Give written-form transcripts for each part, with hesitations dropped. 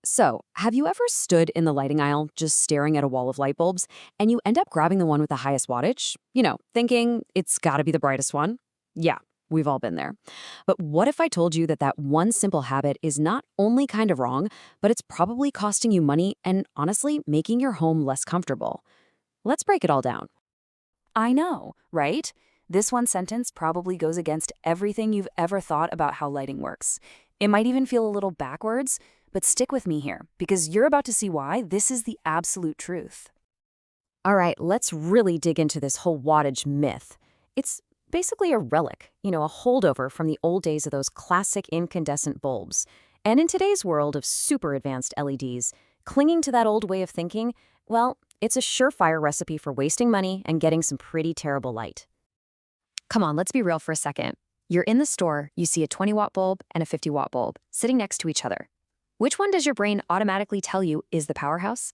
So, have you ever stood in the lighting aisle just staring at a wall of light bulbs and you end up grabbing the one with the highest wattage? Thinking it's gotta be the brightest one? Yeah, we've all been there. But what if I told you that that one simple habit is not only kind of wrong, but it's probably costing you money and honestly making your home less comfortable? Let's break it all down. I know, right? This one sentence probably goes against everything you've ever thought about how lighting works. It might even feel a little backwards, but stick with me here, because you're about to see why this is the absolute truth. All right, let's really dig into this whole wattage myth. It's basically a relic, a holdover from the old days of those classic incandescent bulbs. And in today's world of super advanced LEDs, clinging to that old way of thinking, well, it's a surefire recipe for wasting money and getting some pretty terrible light. Come on, let's be real for a second. You're in the store, you see a 20-watt bulb and a 50-watt bulb sitting next to each other. Which one does your brain automatically tell you is the powerhouse?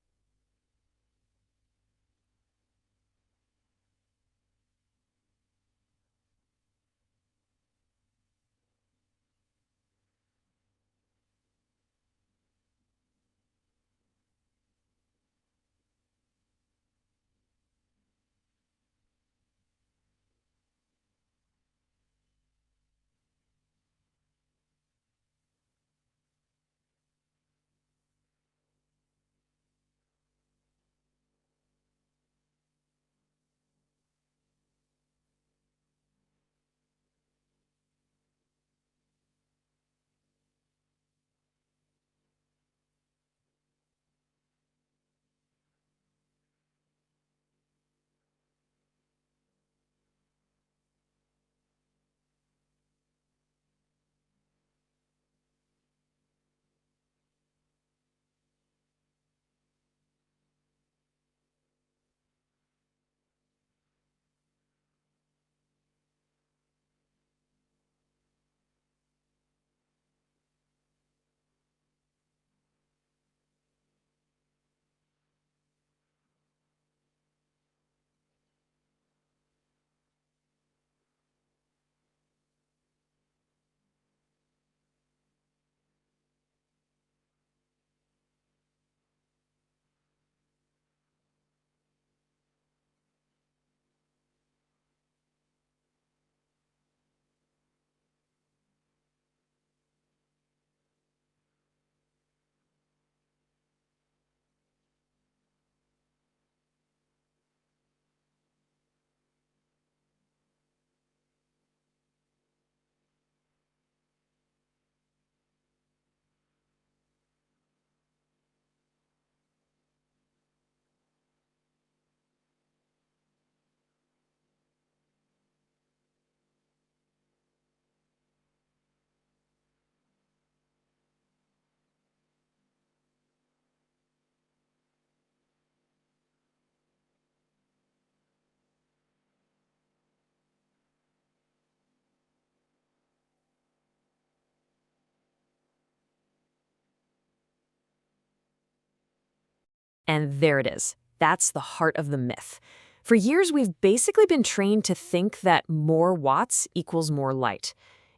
And there it is. That's the heart of the myth. For years, we've basically been trained to think that more watts equals more light.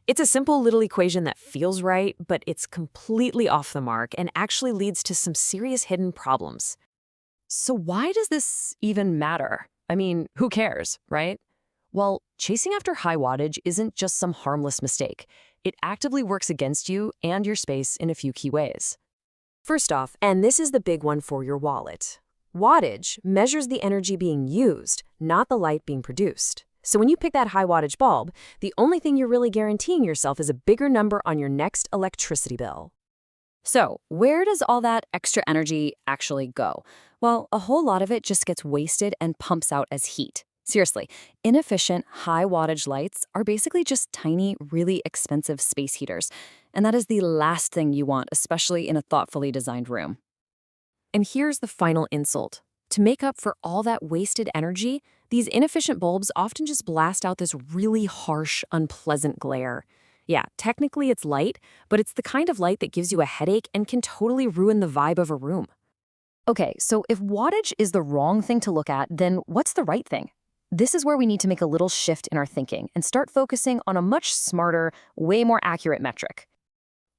It's a simple little equation that feels right, but it's completely off the mark and actually leads to some serious hidden problems. So why does this even matter? I mean, who cares, right? Well, chasing after high wattage isn't just some harmless mistake. It actively works against you and your space in a few key ways. First off, and this is the big one for your wallet, wattage measures the energy being used, not the light being produced. So when you pick that high wattage bulb, the only thing you're really guaranteeing yourself is a bigger number on your next electricity bill. So where does all that extra energy actually go? Well, a whole lot of it just gets wasted and pumps out as heat. Seriously, inefficient, high wattage lights are basically just tiny, really expensive space heaters. And that is the last thing you want, especially in a thoughtfully designed room. And here's the final insult. To make up for all that wasted energy, these inefficient bulbs often just blast out this really harsh, unpleasant glare. Yeah, technically it's light, but it's the kind of light that gives you a headache and can totally ruin the vibe of a room. Okay, so if wattage is the wrong thing to look at, then what's the right thing? This is where we need to make a little shift in our thinking and start focusing on a much smarter, way more accurate metric.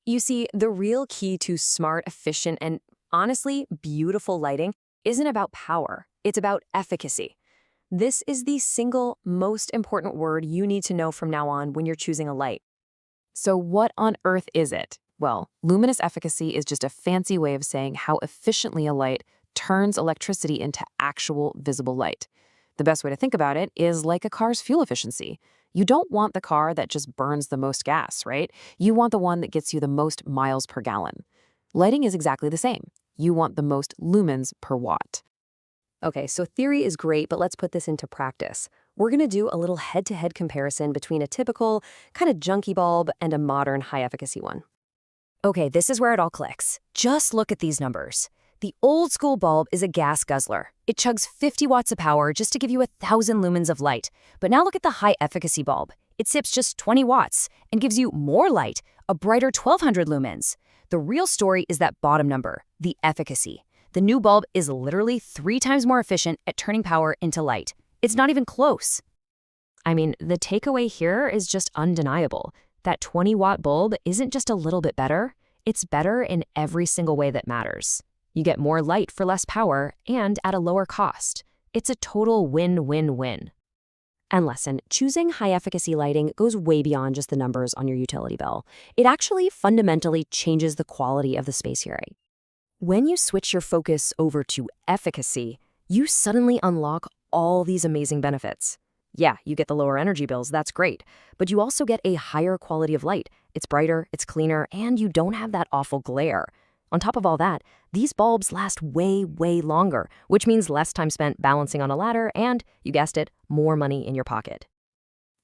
You see, the real key to smart, efficient, and honestly beautiful lighting isn't about power. It's about efficacy. This is the single most important word you need to know from now on when you're choosing a light. So what on earth is it? Well, luminous efficacy is just a fancy way of saying how efficiently a light turns electricity into actual visible light. The best way to think about it is like a car's fuel efficiency. You don't want the car that just burns the most gas, right? You want the one that gets you the most miles per gallon. Lighting is exactly the same. You want the most lumens per watt. Okay, so theory is great, but let's put this into practice. We're going to do a little head-to-head comparison between a typical, kind of junky bulb and a modern high-efficacy one. Okay, this is where it all clicks. Just look at these numbers. The old school bulb is a gas guzzler. It chugs 50 watts of power just to give you 1,000 lumens of light. But now look at the high-efficacy bulb. It sips just 20 watts and gives you more light, a brighter 1,200 lumens. The real story is that bottom number, the efficacy. The new bulb is literally 3 times more efficient at turning power into light. It's not even close. I mean, the takeaway here is just undeniable. That 20-watt bulb isn't just a little bit better. It's better in every single way that matters. You get more light for less power and at a lower cost. It's a total win-win-win. And listen, choosing high-efficacy lighting goes way beyond just the numbers on your utility bill. It actually fundamentally changes the quality of the space you're in. When you switch your focus over to efficacy, you suddenly unlock all these amazing benefits. Yeah, you get the lower energy bills, that's great, but you also get a higher quality of light. It's brighter, it's cleaner, and you don't have that awful glare. On top of all that, these bulbs last way, way longer, which means less time spent balancing on a ladder and, you guessed it, more money in your pocket.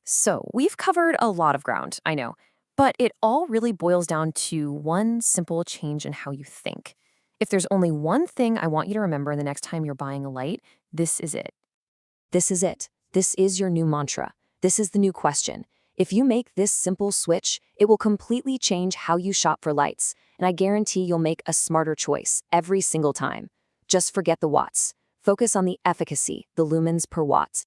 So, we've covered a lot of ground, I know, but it all really boils down to one simple change in how you think. If there's only one thing I want you to remember the next time you're buying a light, this is it. This is it. This is your new mantra. This is the new question. If you make this simple switch, it will completely change how you shop for lights, and I guarantee you'll make a smarter choice every single time. Just forget the watts. Focus on the efficacy, the lumens per watt.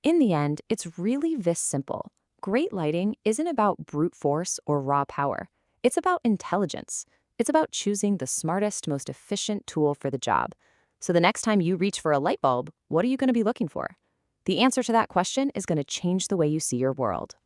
In the end, it's really this simple. Great lighting isn't about brute force or raw power. It's about intelligence. It's about choosing the smartest, most efficient tool for the job. So the next time you reach for a light bulb, what are you going to be looking for? The answer to that question is going to change the way you see your world.